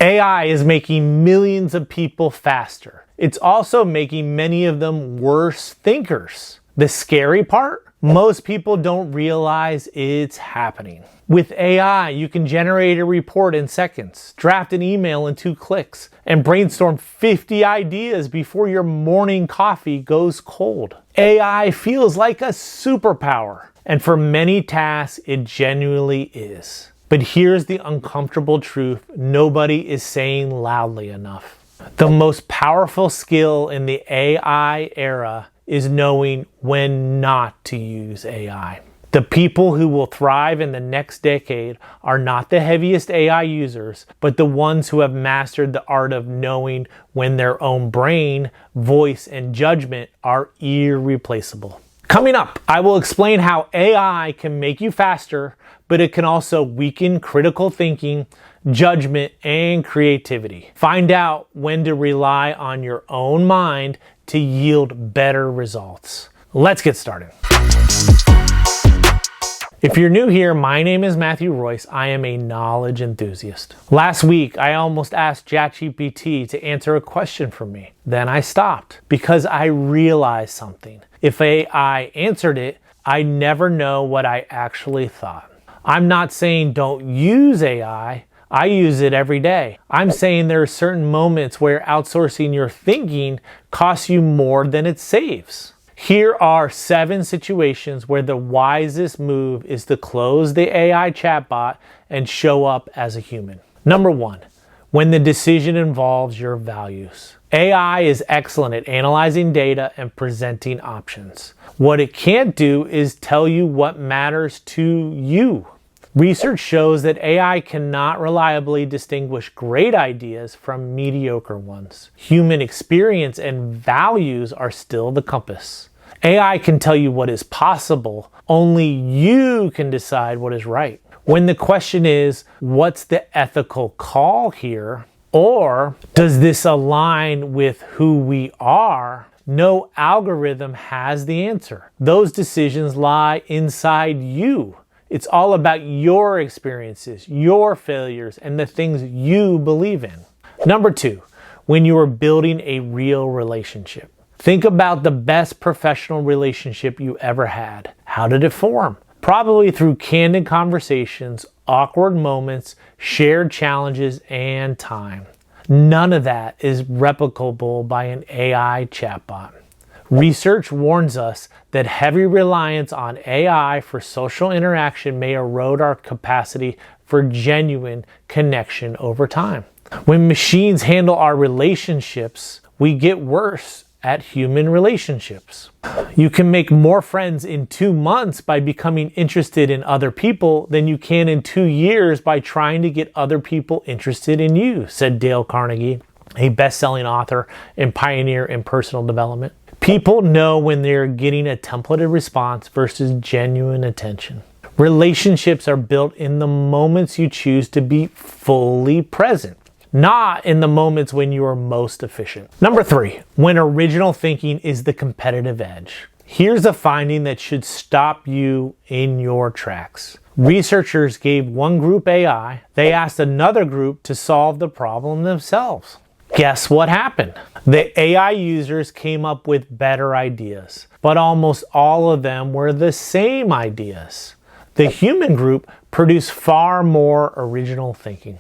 AI is making millions of people faster. It's also making many of them worse thinkers. The scary part? Most people don't realize it's happening. With AI, you can generate a report in seconds, draft an email in 2 clicks, and brainstorm 50 ideas before your morning coffee goes cold. AI feels like a superpower, and for many tasks, it genuinely is. But here's the uncomfortable truth nobody is saying loudly enough. The most powerful skill in the AI era is knowing when not to use AI. The people who will thrive in the next decade are not the heaviest AI users, but the ones who have mastered the art of knowing when their own brain, voice, and judgment are irreplaceable. Coming up, I will explain how AI can make you faster, but it can also weaken critical thinking, judgment, and creativity. Find out when to rely on your own mind to yield better results. Let's get started. If you're new here, my name is Matthew Royce. I am a knowledge enthusiast. Last week, I almost asked ChatGPT to answer a question for me. Then I stopped because I realized something. If AI answered it, I never know what I actually thought. I'm not saying don't use AI. I use it every day. I'm saying there are certain moments where outsourcing your thinking costs you more than it saves. Here are 7 situations where the wisest move is to close the AI chatbot and show up as a human. Number 1, when the decision involves your values. AI is excellent at analyzing data and presenting options. What it can't do is tell you what matters to you. Research shows that AI cannot reliably distinguish great ideas from mediocre ones. Human experience and values are still the compass. AI can tell you what is possible. Only you can decide what is right. When the question is, what's the ethical call here? Or does this align with who we are? No algorithm has the answer. Those decisions lie inside you. It's all about your experiences, your failures, and the things you believe in. Number 2, when you are building a real relationship. Think about the best professional relationship you ever had. How did it form? Probably through candid conversations, awkward moments, shared challenges, and time. None of that is replicable by an AI chatbot. Research warns us that heavy reliance on AI for social interaction may erode our capacity for genuine connection over time. When machines handle our relationships, we get worse at human relationships. You can make more friends in 2 months by becoming interested in other people than you can in 2 years by trying to get other people interested in you, said Dale Carnegie, a best-selling author and pioneer in personal development. People know when they're getting a templated response versus genuine attention. Relationships are built in the moments you choose to be fully present, not in the moments when you are most efficient. Number 3, when original thinking is the competitive edge. Here's a finding that should stop you in your tracks. Researchers gave one group AI. They asked another group to solve the problem themselves. Guess what happened? The AI users came up with better ideas, but almost all of them were the same ideas. The human group produced far more original thinking.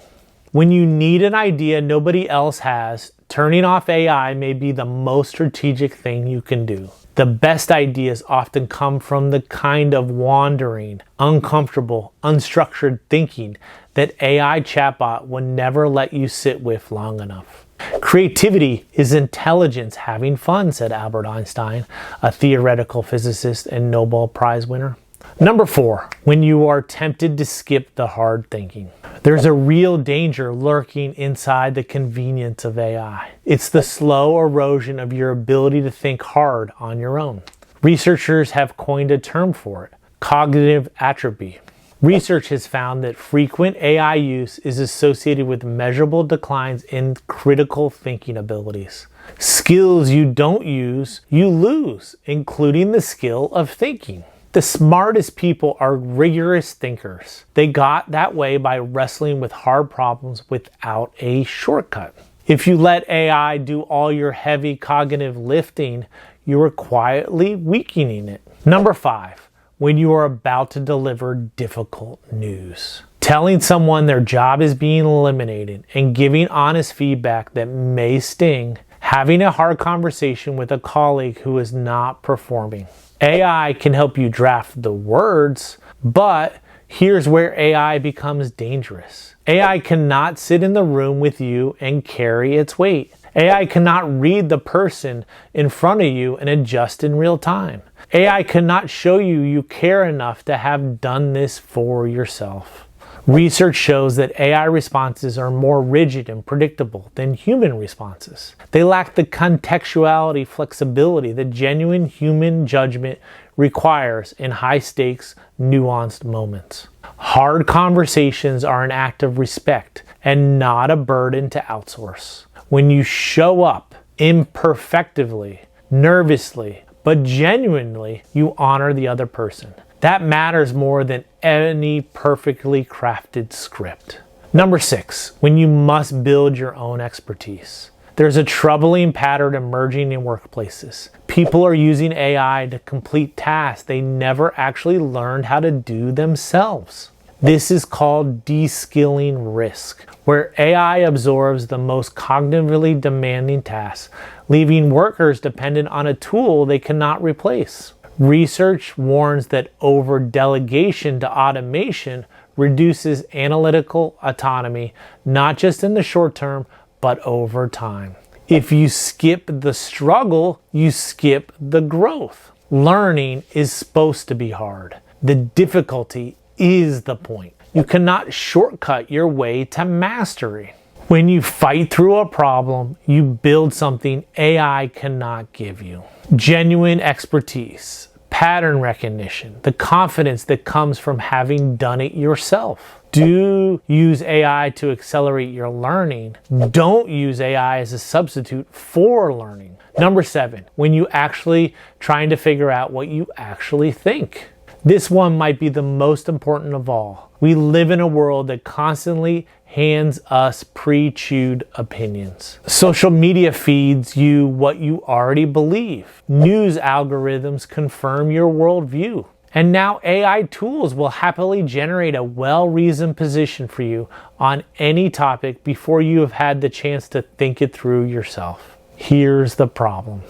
When you need an idea nobody else has, turning off AI may be the most strategic thing you can do. The best ideas often come from the kind of wandering, uncomfortable, unstructured thinking that AI chatbot would never let you sit with long enough. Creativity is intelligence having fun, said Albert Einstein, a theoretical physicist and Nobel Prize winner. Number 4, when you are tempted to skip the hard thinking. There's a real danger lurking inside the convenience of AI. It's the slow erosion of your ability to think hard on your own. Researchers have coined a term for it, cognitive atrophy. Research has found that frequent AI use is associated with measurable declines in critical thinking abilities. Skills you don't use, you lose, including the skill of thinking. The smartest people are rigorous thinkers. They got that way by wrestling with hard problems without a shortcut. If you let AI do all your heavy cognitive lifting, you are quietly weakening it. Number 5, when you are about to deliver difficult news. Telling someone their job is being eliminated and giving honest feedback that may sting. Having a hard conversation with a colleague who is not performing. AI can help you draft the words, but here's where AI becomes dangerous. AI cannot sit in the room with you and carry its weight. AI cannot read the person in front of you and adjust in real time. AI cannot show you care enough to have done this for yourself. Research shows that AI responses are more rigid and predictable than human responses. They lack the contextuality, flexibility that genuine human judgment requires in high-stakes, nuanced moments. Hard conversations are an act of respect and not a burden to outsource. When you show up imperfectively, nervously, but genuinely, you honor the other person. That matters more than any perfectly crafted script. Number 6, when you must build your own expertise. There's a troubling pattern emerging in workplaces. People are using AI to complete tasks they never actually learned how to do themselves. This is called de-skilling risk, where AI absorbs the most cognitively demanding tasks, leaving workers dependent on a tool they cannot replace. Research warns that over-delegation to automation reduces analytical autonomy, not just in the short term, but over time. If you skip the struggle, you skip the growth. Learning is supposed to be hard. The difficulty is the point. You cannot shortcut your way to mastery. When you fight through a problem, you build something AI cannot give you. Genuine expertise, pattern recognition, the confidence that comes from having done it yourself. Do use AI to accelerate your learning. Don't use AI as a substitute for learning. Number 7, when you actually trying to figure out what you actually think. This one might be the most important of all. We live in a world that constantly hands us pre-chewed opinions. Social media feeds you what you already believe. News algorithms confirm your worldview. And now AI tools will happily generate a well-reasoned position for you on any topic before you have had the chance to think it through yourself. Here's the problem.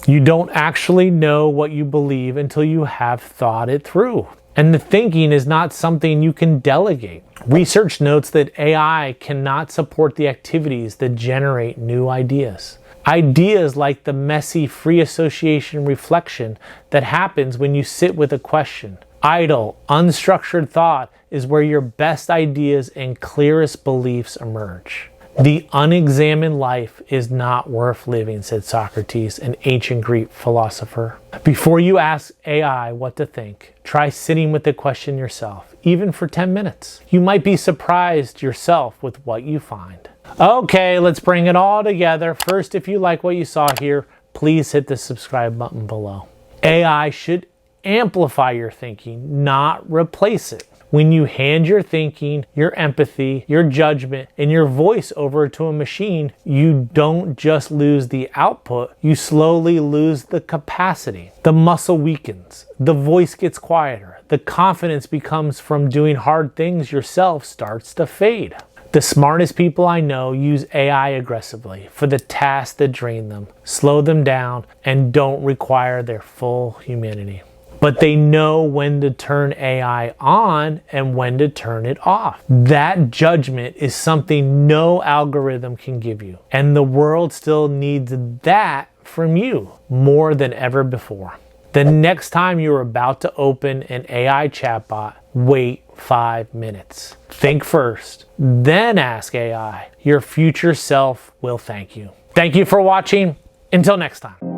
You don't actually know what you believe until you have thought it through. And the thinking is not something you can delegate. Research notes that AI cannot support the activities that generate new ideas. Ideas like the messy free association reflection that happens when you sit with a question. Idle, unstructured thought is where your best ideas and clearest beliefs emerge. The unexamined life is not worth living, said Socrates, an ancient Greek philosopher. Before you ask AI what to think, try sitting with the question yourself, even for 10 minutes. You might be surprised yourself with what you find. Okay, let's bring it all together. First, if you like what you saw here, please hit the subscribe button below. AI should amplify your thinking, not replace it. When you hand your thinking, your empathy, your judgment, and your voice over to a machine, you don't just lose the output, you slowly lose the capacity. The muscle weakens, the voice gets quieter, the confidence becomes from doing hard things yourself starts to fade. The smartest people I know use AI aggressively for the tasks that drain them, slow them down, and don't require their full humanity. But they know when to turn AI on and when to turn it off. That judgment is something no algorithm can give you. And the world still needs that from you more than ever before. The next time you're about to open an AI chatbot, wait 5 minutes. Think first, then ask AI. Your future self will thank you. Thank you for watching. Until next time.